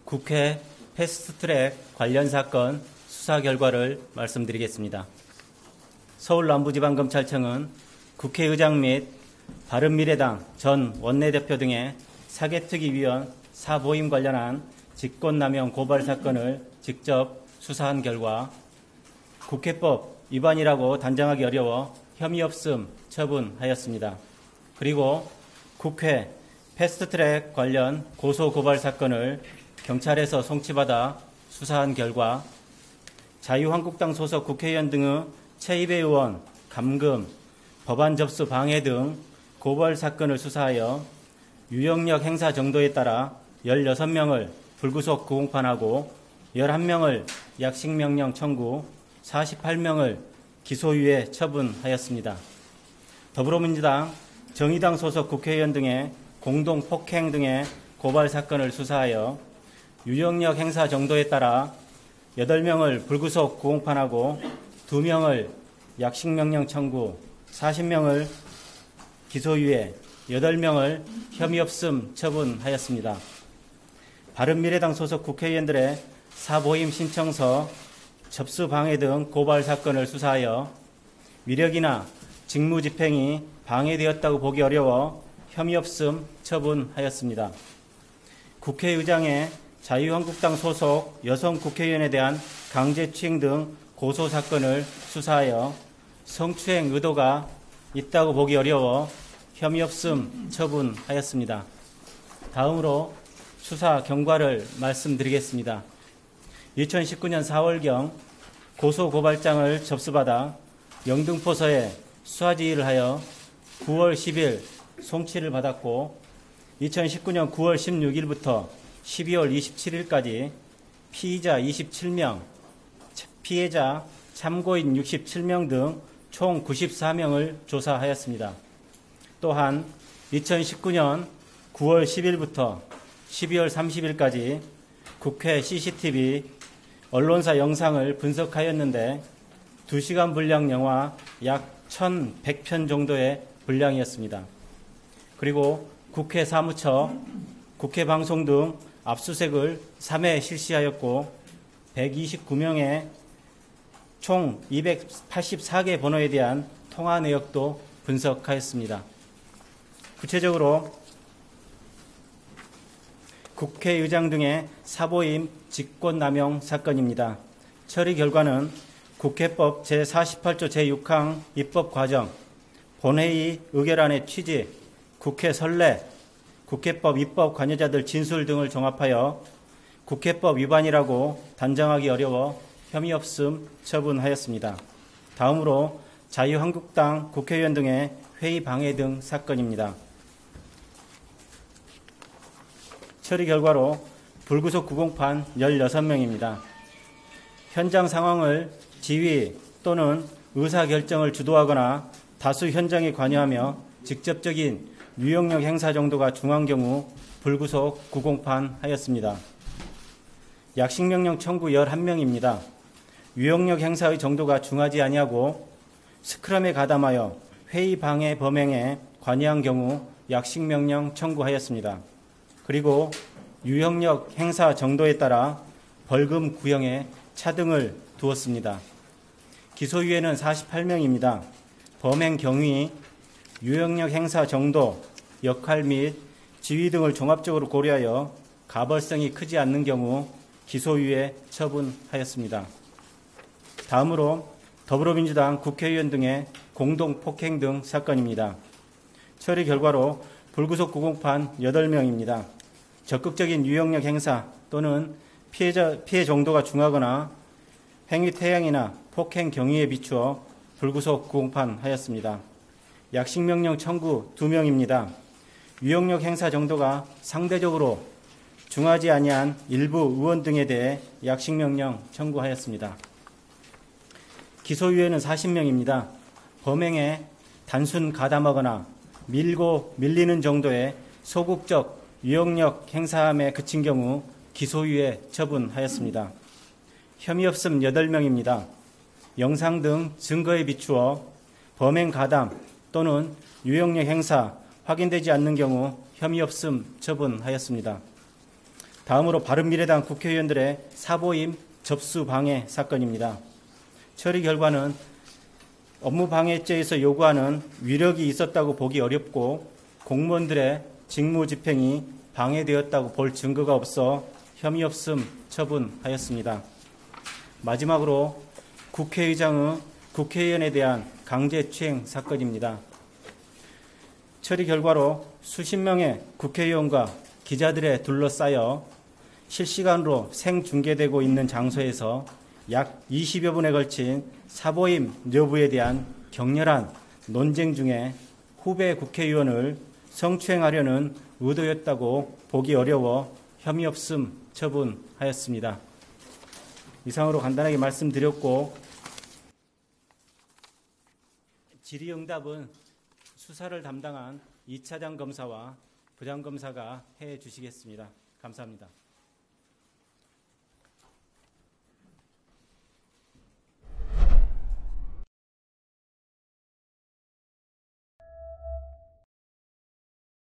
국회 패스트트랙 관련 사건 수사 결과를 말씀드리겠습니다. 서울남부지방검찰청은 국회의장 및 바른미래당 전 원내대표 등의 사개특위 위원 사보임 관련한 직권남용 고발 사건을 직접 수사한 결과 국회법 위반이라고 단정하기 어려워 혐의 없음 처분하였습니다. 그리고 국회 패스트트랙 관련 고소고발 사건을 경찰에서 송치받아 수사한 결과 자유한국당 소속 국회의원 등의 최입의 의원, 감금, 법안 접수 방해 등 고발 사건을 수사하여 유형력 행사 정도에 따라 16명을 불구속 구공판하고 11명을 약식명령 청구, 48명을 기소유예 처분하였습니다. 더불어민주당, 정의당 소속 국회의원 등의 공동폭행 등의 고발 사건을 수사하여 유형력 행사 정도에 따라 8명을 불구속 구공판하고 2명을 약식명령 청구, 40명을 기소유예, 8명을 혐의 없음 처분하였습니다. 바른미래당 소속 국회의원들의 사보임 신청서, 접수 방해 등 고발 사건을 수사하여 위력이나 직무집행이 방해되었다고 보기 어려워 혐의 없음 처분하였습니다. 국회의장의 자유한국당 소속 여성 국회의원에 대한 강제추행 등 고소 사건을 수사하여 성추행 의도가 있다고 보기 어려워 혐의 없음 처분하였습니다. 다음으로 수사 경과를 말씀드리겠습니다. 2019년 4월경 고소고발장을 접수받아 영등포서에 수사지휘를 하여 9월 10일 송치를 받았고 2019년 9월 16일부터 12월 27일까지 피의자 27명, 피해자 참고인 67명 등 총 94명을 조사하였습니다. 또한 2019년 9월 10일부터 12월 30일까지 국회 CCTV 언론사 영상을 분석하였는데 2시간 분량 영화 약 1,100편 정도의 분량이었습니다. 그리고 국회 사무처, 국회 방송 등 압수수색을 3회 실시하였고 129명의 총 284개 번호에 대한 통화 내역도 분석하였습니다. 구체적으로 국회의장 등의 사보임 직권남용 사건입니다. 처리 결과는 국회법 제48조 제6항 입법과정, 본회의 의결안의 취지, 국회 선례, 국회법 입법 관여자들 진술 등을 종합하여 국회법 위반이라고 단정하기 어려워 혐의 없음 처분하였습니다. 다음으로 자유한국당 국회의원 등의 회의 방해 등 사건입니다. 처리 결과로 불구속 구공판 16명입니다. 현장 상황을 지휘 또는 의사결정을 주도하거나 다수 현장에 관여하며 직접적인 유형력 행사 정도가 중한 경우 불구속 구공판 하였습니다. 약식명령 청구 11명입니다. 유형력 행사의 정도가 중하지 아니하고 스크럼에 가담하여 회의 방해 범행에 관여한 경우 약식명령 청구하였습니다. 그리고 유형력 행사 정도에 따라 벌금 구형에 차등을 두었습니다. 기소유예는 48명입니다. 범행 경위, 유형력 행사 정도, 역할 및 지위 등을 종합적으로 고려하여 가벌성이 크지 않는 경우 기소유예 처분하였습니다. 다음으로 더불어민주당 국회의원 등의 공동폭행 등 사건입니다. 처리 결과로 불구속 구공판 8명입니다. 적극적인 유형력 행사 또는 피해 정도가 중하거나 행위 태양이나 폭행 경위에 비추어 불구속 구공판 하였습니다. 약식명령 청구 2명입니다. 유형력 행사 정도가 상대적으로 중하지 아니한 일부 의원 등에 대해 약식명령 청구하였습니다. 기소유예는 40명입니다. 범행에 단순 가담하거나 밀고 밀리는 정도의 소극적 유형력 행사함에 그친 경우 기소유예 처분하였습니다. 혐의 없음 8명입니다. 영상 등 증거에 비추어 범행 가담 또는 유형력 행사 확인되지 않는 경우 혐의 없음 처분하였습니다. 다음으로 바른미래당 국회의원들의 사보임 접수 방해 사건입니다. 처리 결과는 업무방해죄에서 요구하는 위력이 있었다고 보기 어렵고 공무원들의 직무집행이 방해되었다고 볼 증거가 없어 혐의 없음 처분하였습니다. 마지막으로 국회의장의 국회의원에 대한 강제추행 사건입니다. 처리 결과로 수십 명의 국회의원과 기자들에 둘러싸여 실시간으로 생중계되고 있는 장소에서 약 20여 분에 걸친 사보임 여부에 대한 격렬한 논쟁 중에 후배 국회의원을 성추행하려는 의도였다고 보기 어려워 혐의 없음 처분하였습니다. 이상으로 간단하게 말씀드렸고 질의응답은 수사를 담당한 2차장 검사와 부장검사가 해 주시겠습니다. 감사합니다.